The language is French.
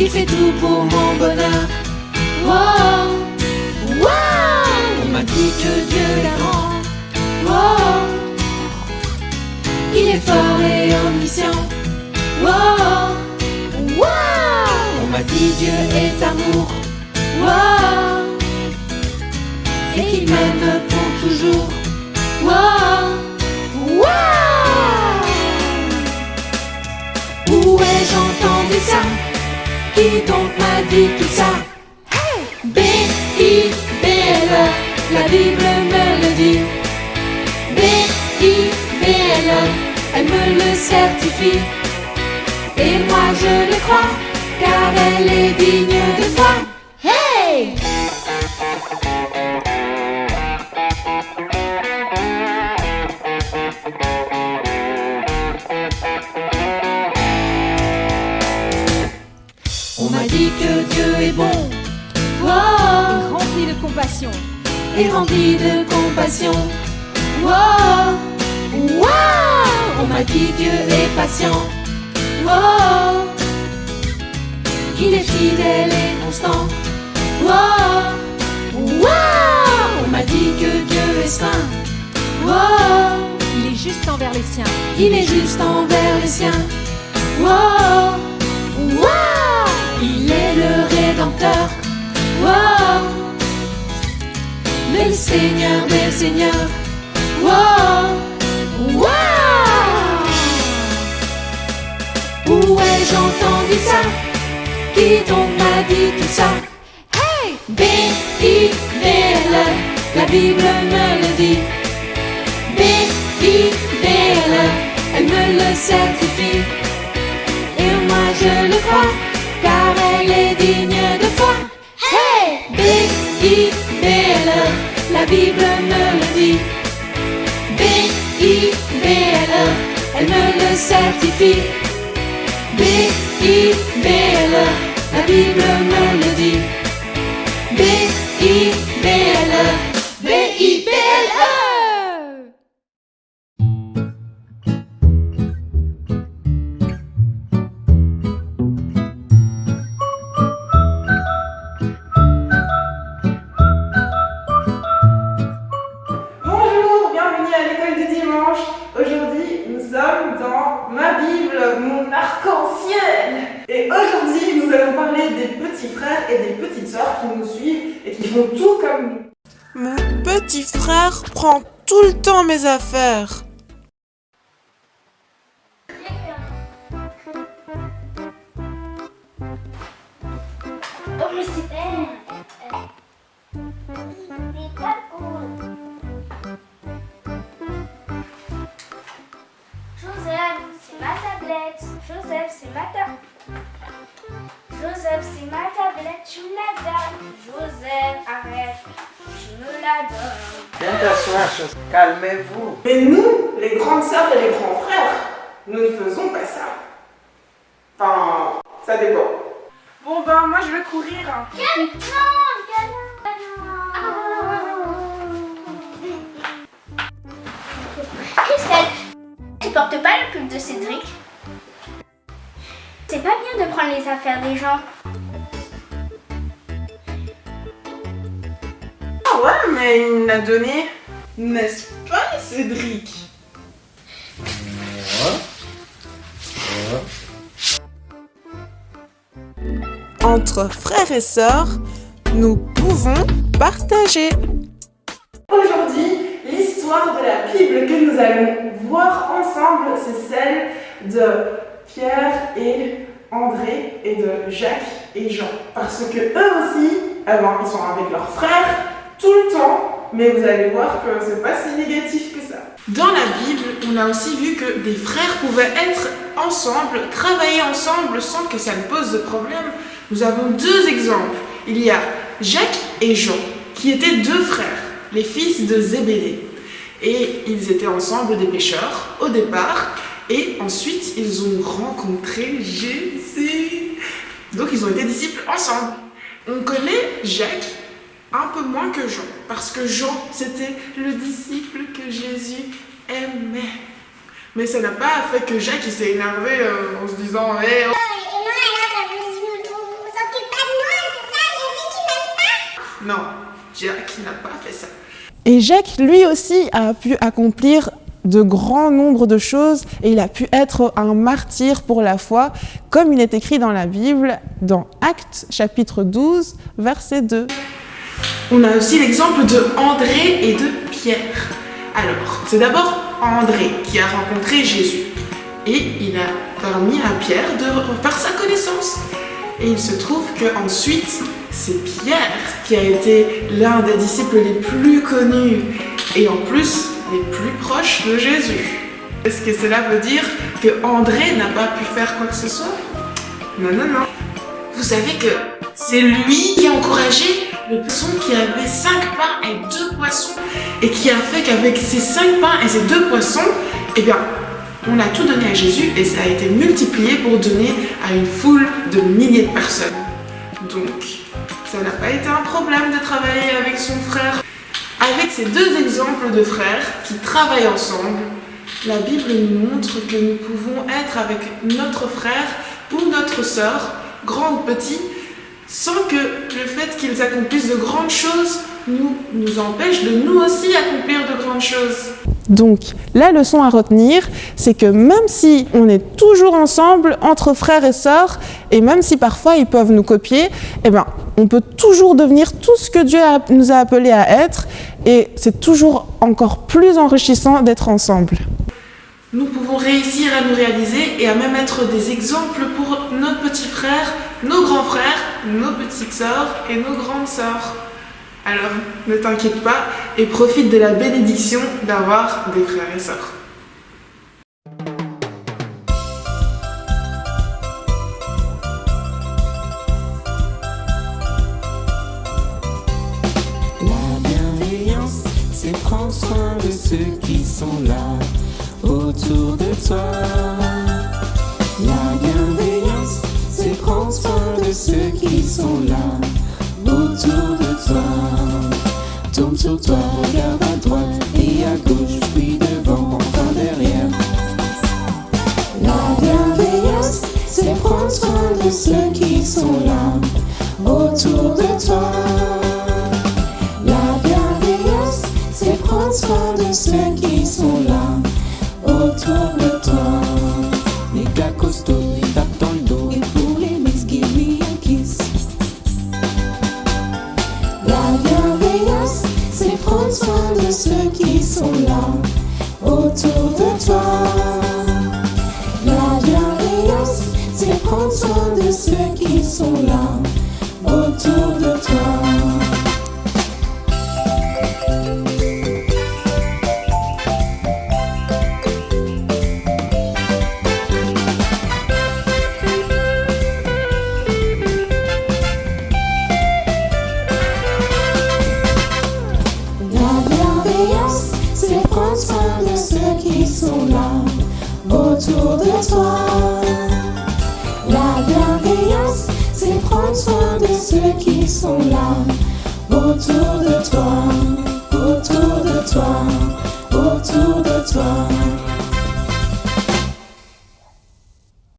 il fait tout pour mon bonheur. Wow, wow. On m'a dit que Dieu est grand. Wow, il est fort et omniscient. Wow, wow. On m'a dit Dieu est amour. Wow, et qu'il m'aime pour toujours. Wow, wow. Où ai-je entendu ça? Qui donc m'a dit tout ça? B-I-B-L-E, la Bible me le dit. B-I-B-L-E, elle me le certifie. Et moi je le crois, car elle est digne de foi. Hey! On m'a dit que Dieu est bon. Wow. Et rempli de compassion. Et rempli de compassion. Wow, wow. On m'a dit Dieu est patient. Wow, qu'il est fidèle et constant. Wow, wow. On m'a dit que Dieu est saint. Wow, Il est juste envers les siens. il est juste envers les siens. Wow, wow. Il est le Rédempteur. Wow, le Seigneur des Seigneurs. Wow, wow. Où ai-je entendu ça? Qui donc m'a dit tout ça? Hey! B-I-B-L-E, la Bible me le dit. B-I-B-L-E, elle me le certifie. Et moi je le crois, car elle est digne de foi. Hey! B-I-B-L-E, la Bible me le dit. B-I-B-L-E, elle me le certifie. B-I-B-L-E, la Bible me le dit. B-I-B-L-E, B-I-B-L-E. Bonjour, bienvenue à l'école du dimanche. Aujourd'hui, nous sommes dans ma Bible, mon arc-en-ciel. Et aujourd'hui, nous allons parler des petits frères et des petites sœurs qui nous suivent et qui font tout comme nous. Mon petit frère prend tout le temps mes affaires. Oh, mais c'est pas cool. Joseph, c'est ma tablette. Joseph, c'est ma tablette. Joseph, c'est ma tablette. Tu me la donnes. Joseph, arrête. Tu me la donnes. Bien t'asseoir, calmez-vous. Mais nous, les grandes sœurs et les grands frères, nous ne faisons pas ça. Enfin, ça dépend. Bon ben, moi je vais courir. Christelle, tu portes pas le pull de Cédric? C'est pas bien de prendre les affaires des gens. Ah ouais, mais il m'a donné, n'est-ce pas Cédric? Entre frères et sœurs, nous pouvons partager. Aujourd'hui, l'histoire de la Bible que nous allons voir ensemble, c'est celle de Pierre et André et de Jacques et Jean. Parce que eux aussi, ils sont avec leurs frères tout le temps, mais vous allez voir que c'est pas si négatif que ça. Dans la Bible, on a aussi vu que des frères pouvaient être ensemble, travailler ensemble sans que ça ne pose de problème. Nous avons deux exemples. Il y a Jacques et Jean, qui étaient deux frères, les fils de Zébédée. Et ils étaient ensemble des pêcheurs au départ, et ensuite ils ont rencontré Jésus. Donc ils ont été disciples ensemble. On connaît Jacques un peu moins que Jean, parce que Jean, c'était le disciple que Jésus aimait. Mais ça n'a pas fait que Jacques il s'est énervé en se disant hey, Non, Jacques n'a pas fait ça. Et Jacques, lui aussi, a pu accomplir de grands nombres de choses et il a pu être un martyr pour la foi, comme il est écrit dans la Bible, dans Actes chapitre 12, verset 2. On a aussi l'exemple de André et de Pierre. Alors, c'est d'abord André qui a rencontré Jésus et il a permis à Pierre de faire sa connaissance. Et il se trouve qu'ensuite, c'est Pierre qui a été l'un des disciples les plus connus et en plus les plus proches de Jésus. Est-ce que cela veut dire que André n'a pas pu faire quoi que ce soit? Non, non, non. Vous savez que c'est lui qui a encouragé le poisson qui avait 5 pains et 2 poissons et qui a fait qu'avec ces 5 pains et ces 2 poissons, eh bien, on a tout donné à Jésus et ça a été multiplié pour donner à une foule de milliers de personnes. Donc, ça n'a pas été un problème de travailler avec son frère. Avec ces deux exemples de frères qui travaillent ensemble, la Bible nous montre que nous pouvons être avec notre frère ou notre sœur, grand ou petit, sans que le fait qu'ils accomplissent de grandes choses nous empêche de nous aussi accomplir de grandes choses. Donc, la leçon à retenir, c'est que même si on est toujours ensemble entre frères et sœurs, et même si parfois ils peuvent nous copier, eh ben, on peut toujours devenir tout ce que Dieu nous a appelés à être, et c'est toujours encore plus enrichissant d'être ensemble. Nous pouvons réussir à nous réaliser et à même être des exemples pour nos petits frères, nos grands frères, nos petites sœurs et nos grandes sœurs. Alors, ne t'inquiète pas et profite de la bénédiction d'avoir des frères et sœurs. La bienveillance, c'est prendre soin de ceux qui sont là autour de toi. La bienveillance, c'est prendre soin de ceux qui sont là autour de toi. Tourne sur toi, regarde à droite et à gauche, puis devant, enfin derrière. La bienveillance, c'est prendre soin de ceux qui sont là autour de toi. La bienveillance, c'est prendre soin de ceux qui sont là autour de toi. Les gars costauds, ils tapent dans le dos. Et pour les miss, give me a kiss. La bienveillance, c'est prendre soin de ceux qui sont là autour de toi. La bienveillance, c'est prendre soin de ceux qui sont là autour de toi. Autour de toi. La bienveillance, c'est prendre soin de ceux qui sont là autour de toi, autour de toi, autour de toi.